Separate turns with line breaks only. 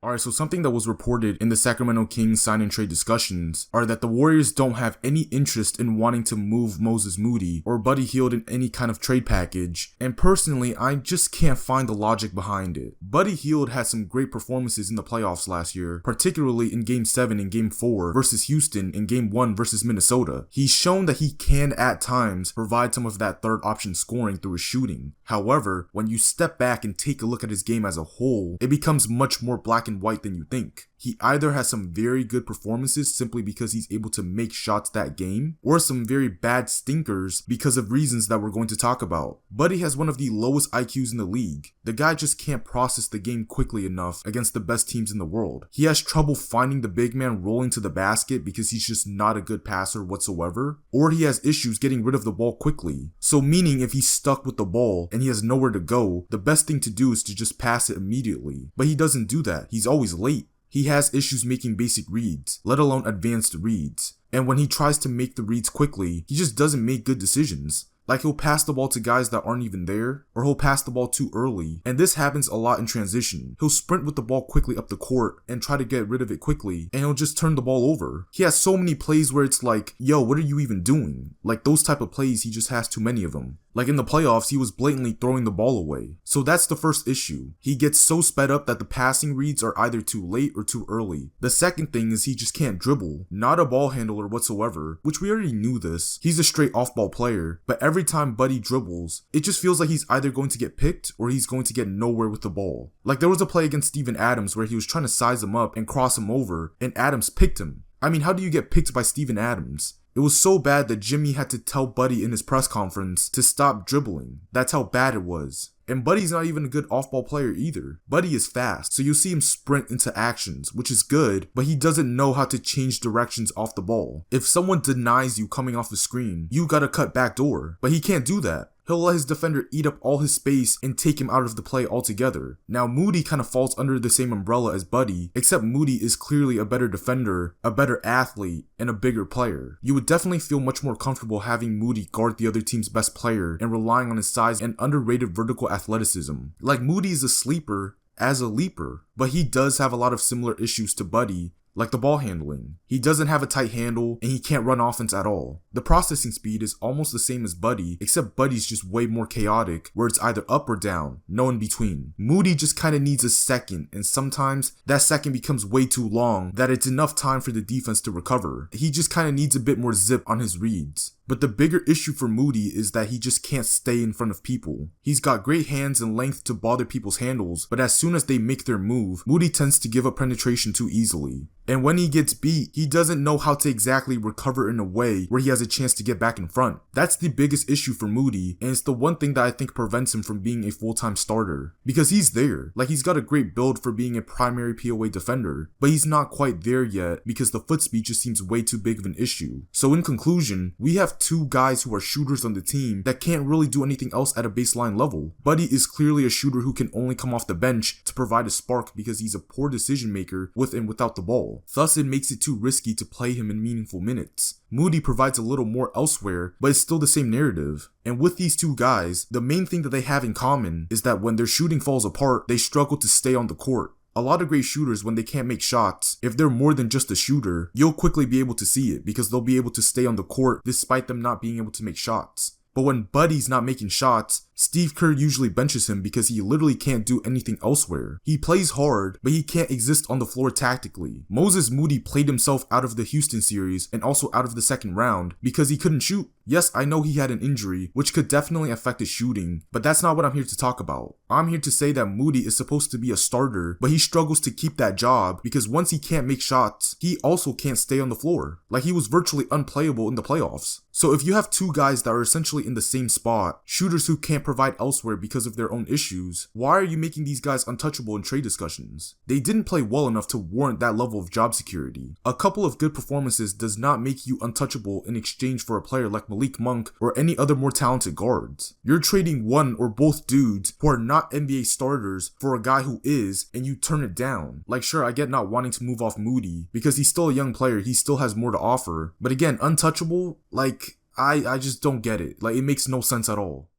Alright, so something that was reported in the Sacramento Kings sign and trade discussions are that the Warriors don't have any interest in wanting to move Moses Moody or Buddy Hield in any kind of trade package, and personally, I just can't find the logic behind it. Buddy Hield had some great performances in the playoffs last year, particularly in Game 7 and Game 4 versus Houston and Game 1 versus Minnesota. He's shown that he can at times provide some of that third option scoring through his shooting. However, when you step back and take a look at his game as a whole, it becomes much more black and white than you think. He either has some very good performances simply because he's able to make shots that game, or some very bad stinkers because of reasons that we're going to talk about. Buddy has one of the lowest IQs in the league. The guy just can't process the game quickly enough against the best teams in the world. He has trouble finding the big man rolling to the basket because he's just not a good passer whatsoever, or he has issues getting rid of the ball quickly. So meaning if he's stuck with the ball and he has nowhere to go, the best thing to do is to just pass it immediately. But he doesn't do that. He's always late. He has issues making basic reads, let alone advanced reads. And when he tries to make the reads quickly, he just doesn't make good decisions. Like he'll pass the ball to guys that aren't even there, or he'll pass the ball too early, and this happens a lot in transition. He'll sprint with the ball quickly up the court and try to get rid of it quickly, and he'll just turn the ball over. He has so many plays where it's like, yo, what are you even doing? Like those type of plays, he just has too many of them. Like in the playoffs, he was blatantly throwing the ball away. So that's the first issue. He gets so sped up that the passing reads are either too late or too early. The second thing is he just can't dribble. Not a ball handler whatsoever, which we already knew this. He's a straight off-ball player, but every time Buddy dribbles, it just feels like he's either going to get picked or he's going to get nowhere with the ball. Like there was a play against Steven Adams where he was trying to size him up and cross him over, and Adams picked him. I mean, how do you get picked by Steven Adams? It was so bad that Jimmy had to tell Buddy in his press conference to stop dribbling. That's how bad it was. And Buddy's not even a good off-ball player either. Buddy is fast, so you'll see him sprint into actions, which is good, but he doesn't know how to change directions off the ball. If someone denies you coming off the screen, you gotta cut back door, but he can't do that. He'll let his defender eat up all his space and take him out of the play altogether. Now Moody kind of falls under the same umbrella as Buddy, except Moody is clearly a better defender, a better athlete, and a bigger player. You would definitely feel much more comfortable having Moody guard the other team's best player and relying on his size and underrated vertical athleticism. Like Moody is a sleeper as a leaper, but he does have a lot of similar issues to Buddy, like the ball handling. He doesn't have a tight handle, and he can't run offense at all. The processing speed is almost the same as Buddy, except Buddy's just way more chaotic, where it's either up or down, no in between. Moody just kinda needs a second, and sometimes that second becomes way too long that it's enough time for the defense to recover. He just kinda needs a bit more zip on his reads. But the bigger issue for Moody is that he just can't stay in front of people. He's got great hands and length to bother people's handles, but as soon as they make their move, Moody tends to give up penetration too easily. And when he gets beat, he doesn't know how to exactly recover in a way where he has a chance to get back in front. That's the biggest issue for Moody, and it's the one thing that I think prevents him from being a full-time starter. Because he's there. Like he's got a great build for being a primary POA defender, but he's not quite there yet because the foot speed just seems way too big of an issue. So in conclusion, we have two guys who are shooters on the team that can't really do anything else at a baseline level. Buddy is clearly a shooter who can only come off the bench to provide a spark because he's a poor decision maker with and without the ball. Thus it makes it too risky to play him in meaningful minutes. Moody provides a little more elsewhere, but it's still the same narrative. And with these two guys, the main thing that they have in common is that when their shooting falls apart, they struggle to stay on the court. A lot of great shooters, when they can't make shots, if they're more than just a shooter, you'll quickly be able to see it because they'll be able to stay on the court despite them not being able to make shots. But when Buddy's not making shots, Steve Kerr usually benches him because he literally can't do anything elsewhere. He plays hard, but he can't exist on the floor tactically. Moses Moody played himself out of the Houston series and also out of the second round because he couldn't shoot. Yes, I know he had an injury, which could definitely affect his shooting, but that's not what I'm here to talk about. I'm here to say that Moody is supposed to be a starter, but he struggles to keep that job because once he can't make shots, he also can't stay on the floor. Like he was virtually unplayable in the playoffs. So if you have two guys that are essentially in the same spot, shooters who can't provide elsewhere because of their own issues, why are you making these guys untouchable in trade discussions? They didn't play well enough to warrant that level of job security. A couple of good performances does not make you untouchable in exchange for a player like Malik Monk or any other more talented guards. You're trading one or both dudes who are not NBA starters for a guy who is, and you turn it down. Like sure, I get not wanting to move off Moody because he's still a young player, he still has more to offer, but again, untouchable, like I just don't get it. Like it makes no sense at all.